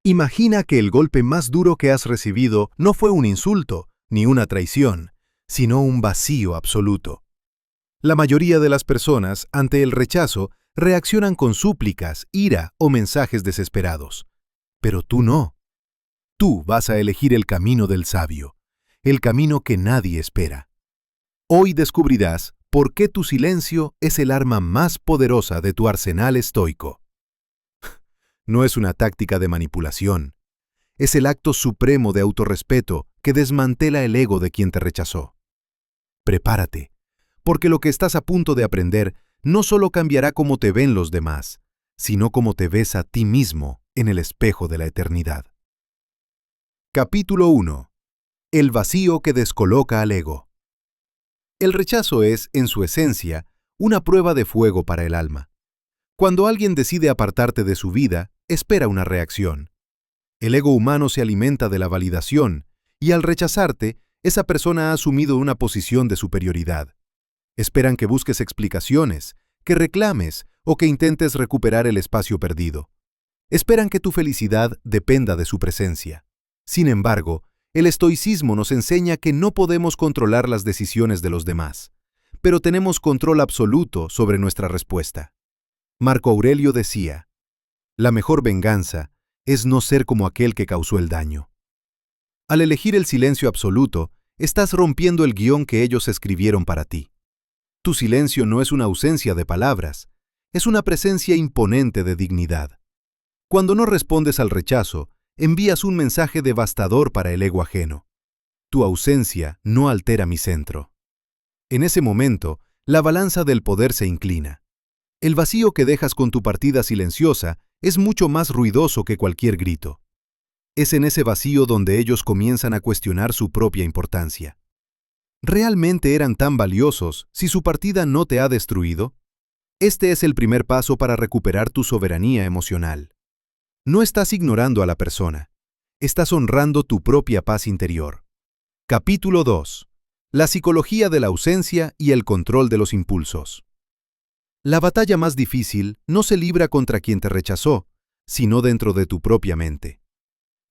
Imagina que el golpe más duro que has recibido no fue un insulto, ni una traición, sino un vacío absoluto. La mayoría de las personas, ante el rechazo, reaccionan con súplicas, ira o mensajes desesperados. Pero tú no. Tú vas a elegir el camino del sabio, el camino que nadie espera. Hoy descubrirás por qué tu silencio es el arma más poderosa de tu arsenal estoico. No es una táctica de manipulación. Es el acto supremo de autorrespeto que desmantela el ego de quien te rechazó. Prepárate, porque lo que estás a punto de aprender no solo cambiará cómo te ven los demás, sino cómo te ves a ti mismo en el espejo de la eternidad. Capítulo 1. El vacío que descoloca al ego. El rechazo es, en su esencia, una prueba de fuego para el alma. Cuando alguien decide apartarte de su vida, espera una reacción. El ego humano se alimenta de la validación, y al rechazarte, esa persona ha asumido una posición de superioridad. Esperan que busques explicaciones, que reclames o que intentes recuperar el espacio perdido. Esperan que tu felicidad dependa de su presencia. Sin embargo, el estoicismo nos enseña que no podemos controlar las decisiones de los demás, pero tenemos control absoluto sobre nuestra respuesta. Marco Aurelio decía: la mejor venganza es no ser como aquel que causó el daño. Al elegir el silencio absoluto, estás rompiendo el guión que ellos escribieron para ti. Tu silencio no es una ausencia de palabras, es una presencia imponente de dignidad. Cuando no respondes al rechazo, envías un mensaje devastador para el ego ajeno. Tu ausencia no altera mi centro. En ese momento, la balanza del poder se inclina. El vacío que dejas con tu partida silenciosa es mucho más ruidoso que cualquier grito. Es en ese vacío donde ellos comienzan a cuestionar su propia importancia. ¿Realmente eran tan valiosos si su partida no te ha destruido? Este es el primer paso para recuperar tu soberanía emocional. No estás ignorando a la persona. Estás honrando tu propia paz interior. Capítulo 2. La psicología de la ausencia y el control de los impulsos. La batalla más difícil no se libra contra quien te rechazó, sino dentro de tu propia mente.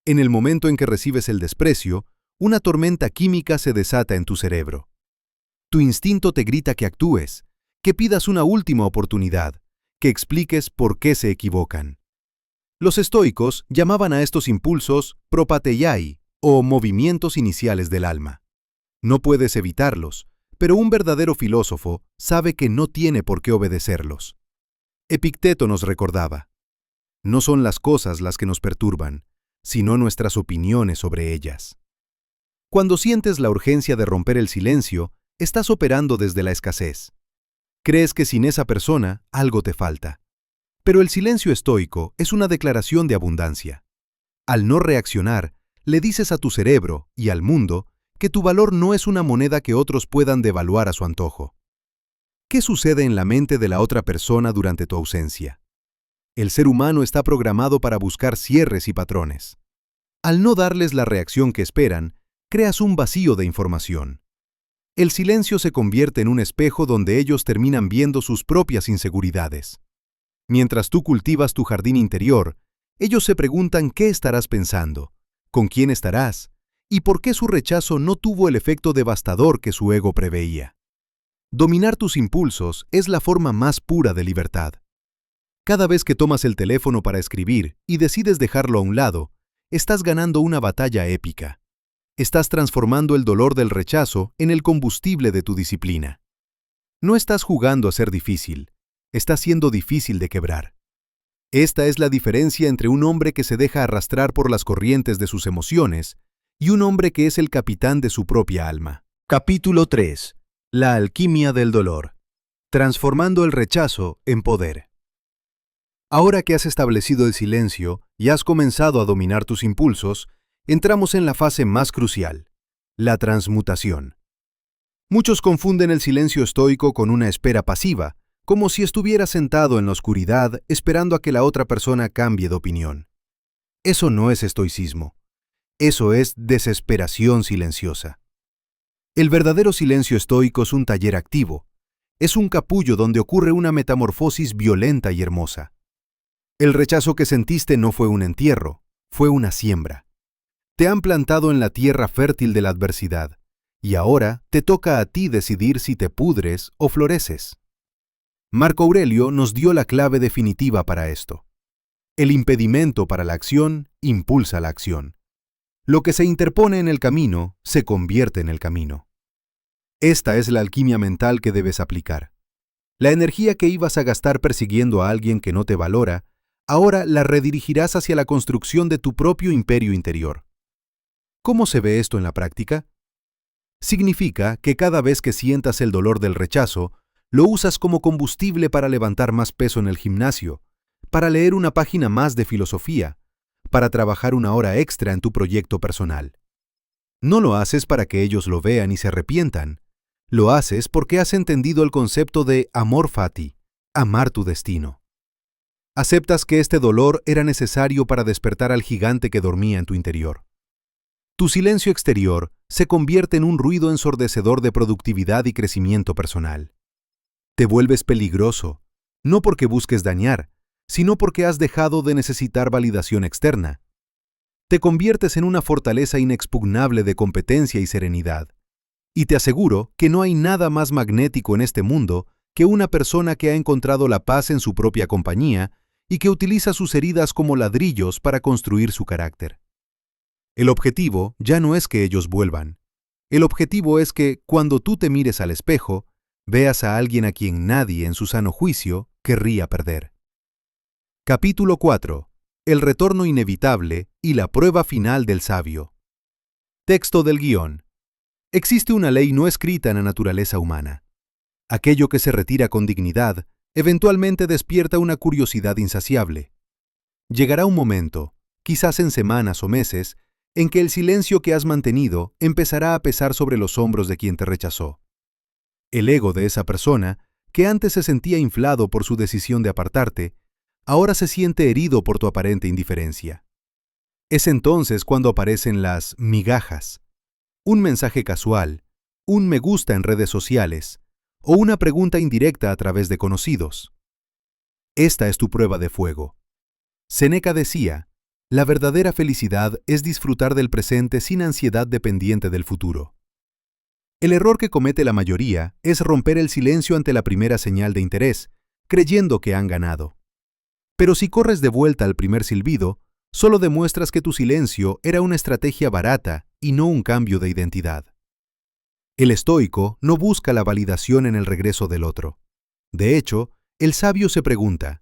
En el momento en que recibes el desprecio, una tormenta química se desata en tu cerebro. Tu instinto te grita que actúes, que pidas una última oportunidad, que expliques por qué se equivocan. Los estoicos llamaban a estos impulsos propateiai, o movimientos iniciales del alma. No puedes evitarlos, pero un verdadero filósofo sabe que no tiene por qué obedecerlos. Epicteto nos recordaba: no son las cosas las que nos perturban, sino nuestras opiniones sobre ellas. Cuando sientes la urgencia de romper el silencio, estás operando desde la escasez. Crees que sin esa persona algo te falta. Pero el silencio estoico es una declaración de abundancia. Al no reaccionar, le dices a tu cerebro y al mundo que tu valor no es una moneda que otros puedan devaluar a su antojo. ¿Qué sucede en la mente de la otra persona durante tu ausencia? El ser humano está programado para buscar cierres y patrones. Al no darles la reacción que esperan, creas un vacío de información. El silencio se convierte en un espejo donde ellos terminan viendo sus propias inseguridades. Mientras tú cultivas tu jardín interior, ellos se preguntan qué estarás pensando, con quién estarás, y por qué su rechazo no tuvo el efecto devastador que su ego preveía. Dominar tus impulsos es la forma más pura de libertad. Cada vez que tomas el teléfono para escribir y decides dejarlo a un lado, estás ganando una batalla épica. Estás transformando el dolor del rechazo en el combustible de tu disciplina. No estás jugando a ser difícil, estás siendo difícil de quebrar. Esta es la diferencia entre un hombre que se deja arrastrar por las corrientes de sus emociones y un hombre que es el capitán de su propia alma. Capítulo 3. La alquimia del dolor. Transformando el rechazo en poder. Ahora que has establecido el silencio y has comenzado a dominar tus impulsos, entramos en la fase más crucial, la transmutación. Muchos confunden el silencio estoico con una espera pasiva, como si estuviera sentado en la oscuridad esperando a que la otra persona cambie de opinión. Eso no es estoicismo. Eso es desesperación silenciosa. El verdadero silencio estoico es un taller activo. Es un capullo donde ocurre una metamorfosis violenta y hermosa. El rechazo que sentiste no fue un entierro, fue una siembra. Te han plantado en la tierra fértil de la adversidad, y ahora te toca a ti decidir si te pudres o floreces. Marco Aurelio nos dio la clave definitiva para esto. El impedimento para la acción impulsa la acción. Lo que se interpone en el camino se convierte en el camino. Esta es la alquimia mental que debes aplicar. La energía que ibas a gastar persiguiendo a alguien que no te valora, ahora la redirigirás hacia la construcción de tu propio imperio interior. ¿Cómo se ve esto en la práctica? Significa que cada vez que sientas el dolor del rechazo, lo usas como combustible para levantar más peso en el gimnasio, para leer una página más de filosofía, para trabajar una hora extra en tu proyecto personal. No lo haces para que ellos lo vean y se arrepientan. Lo haces porque has entendido el concepto de amor fati, amar tu destino. Aceptas que este dolor era necesario para despertar al gigante que dormía en tu interior. Tu silencio exterior se convierte en un ruido ensordecedor de productividad y crecimiento personal. Te vuelves peligroso, no porque busques dañar, sino porque has dejado de necesitar validación externa. Te conviertes en una fortaleza inexpugnable de competencia y serenidad. Y te aseguro que no hay nada más magnético en este mundo que una persona que ha encontrado la paz en su propia compañía y que utiliza sus heridas como ladrillos para construir su carácter. El objetivo ya no es que ellos vuelvan. El objetivo es que, cuando tú te mires al espejo, veas a alguien a quien nadie, en su sano juicio, querría perder. Capítulo 4. El retorno inevitable y la prueba final del sabio. Texto del guión. Existe una ley no escrita en la naturaleza humana. Aquello que se retira con dignidad, eventualmente despierta una curiosidad insaciable. Llegará un momento, quizás en semanas o meses, en que el silencio que has mantenido empezará a pesar sobre los hombros de quien te rechazó. El ego de esa persona, que antes se sentía inflado por su decisión de apartarte, ahora se siente herido por tu aparente indiferencia. Es entonces cuando aparecen las migajas, un mensaje casual, un me gusta en redes sociales, o una pregunta indirecta a través de conocidos. Esta es tu prueba de fuego. Séneca decía, la verdadera felicidad es disfrutar del presente sin ansiedad dependiente del futuro. El error que comete la mayoría es romper el silencio ante la primera señal de interés, creyendo que han ganado. Pero si corres de vuelta al primer silbido, solo demuestras que tu silencio era una estrategia barata y no un cambio de identidad. El estoico no busca la validación en el regreso del otro. De hecho, el sabio se pregunta,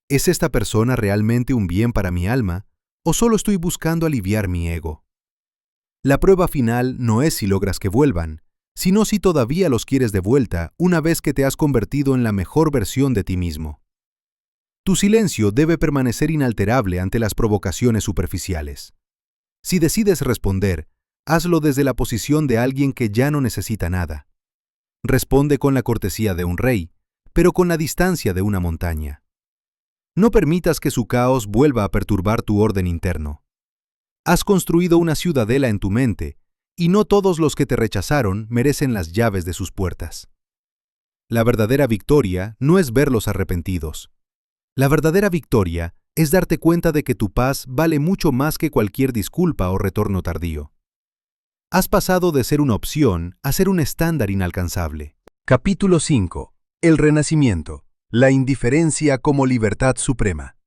¿es esta persona realmente un bien para mi alma o solo estoy buscando aliviar mi ego? La prueba final no es si logras que vuelvan, sino si todavía los quieres de vuelta una vez que te has convertido en la mejor versión de ti mismo. Tu silencio debe permanecer inalterable ante las provocaciones superficiales. Si decides responder, hazlo desde la posición de alguien que ya no necesita nada. Responde con la cortesía de un rey, pero con la distancia de una montaña. No permitas que su caos vuelva a perturbar tu orden interno. Has construido una ciudadela en tu mente, y no todos los que te rechazaron merecen las llaves de sus puertas. La verdadera victoria no es verlos arrepentidos. La verdadera victoria es darte cuenta de que tu paz vale mucho más que cualquier disculpa o retorno tardío. Has pasado de ser una opción a ser un estándar inalcanzable. Capítulo 5. El renacimiento. La indiferencia como libertad suprema.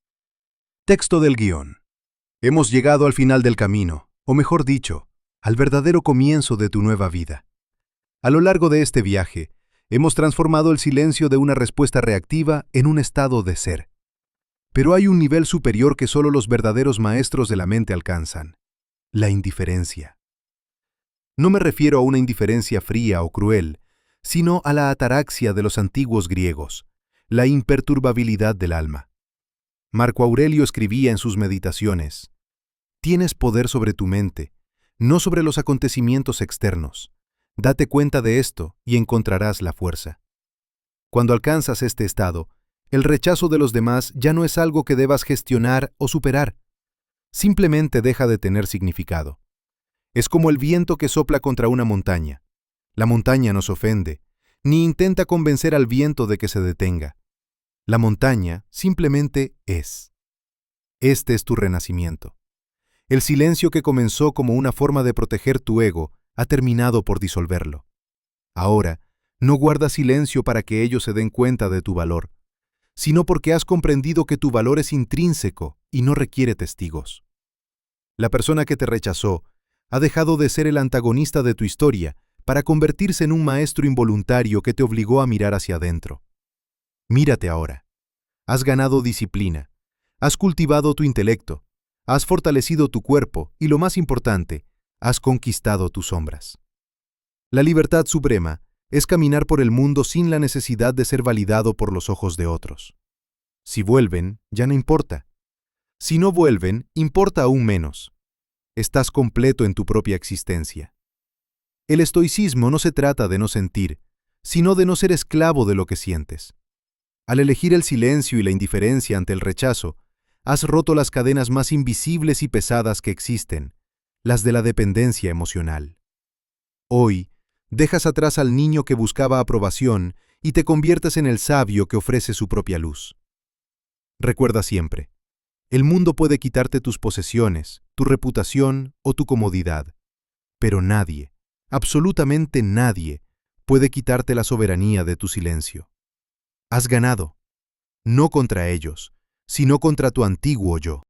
Texto del guión. Hemos llegado al final del camino, o mejor dicho, al verdadero comienzo de tu nueva vida. A lo largo de este viaje, hemos transformado el silencio de una respuesta reactiva en un estado de ser. Pero hay un nivel superior que solo los verdaderos maestros de la mente alcanzan: la indiferencia. No me refiero a una indiferencia fría o cruel, sino a la ataraxia de los antiguos griegos, la imperturbabilidad del alma. Marco Aurelio escribía en sus meditaciones: tienes poder sobre tu mente, no sobre los acontecimientos externos. Date cuenta de esto y encontrarás la fuerza. Cuando alcanzas este estado, el rechazo de los demás ya no es algo que debas gestionar o superar. Simplemente deja de tener significado. Es como el viento que sopla contra una montaña. La montaña no se ofende, ni intenta convencer al viento de que se detenga. La montaña simplemente es. Este es tu renacimiento. El silencio que comenzó como una forma de proteger tu ego ha terminado por disolverlo. Ahora, no guardas silencio para que ellos se den cuenta de tu valor, sino porque has comprendido que tu valor es intrínseco y no requiere testigos. La persona que te rechazó ha dejado de ser el antagonista de tu historia para convertirse en un maestro involuntario que te obligó a mirar hacia adentro. Mírate ahora. Has ganado disciplina, has cultivado tu intelecto, has fortalecido tu cuerpo y, lo más importante, has conquistado tus sombras. La libertad suprema es caminar por el mundo sin la necesidad de ser validado por los ojos de otros. Si vuelven, ya no importa. Si no vuelven, importa aún menos. Estás completo en tu propia existencia. El estoicismo no se trata de no sentir, sino de no ser esclavo de lo que sientes. Al elegir el silencio y la indiferencia ante el rechazo, has roto las cadenas más invisibles y pesadas que existen, las de la dependencia emocional. Hoy, dejas atrás al niño que buscaba aprobación y te conviertes en el sabio que ofrece su propia luz. Recuerda siempre, el mundo puede quitarte tus posesiones, tu reputación o tu comodidad, pero nadie, absolutamente nadie, puede quitarte la soberanía de tu silencio. Has ganado, no contra ellos, sino contra tu antiguo yo.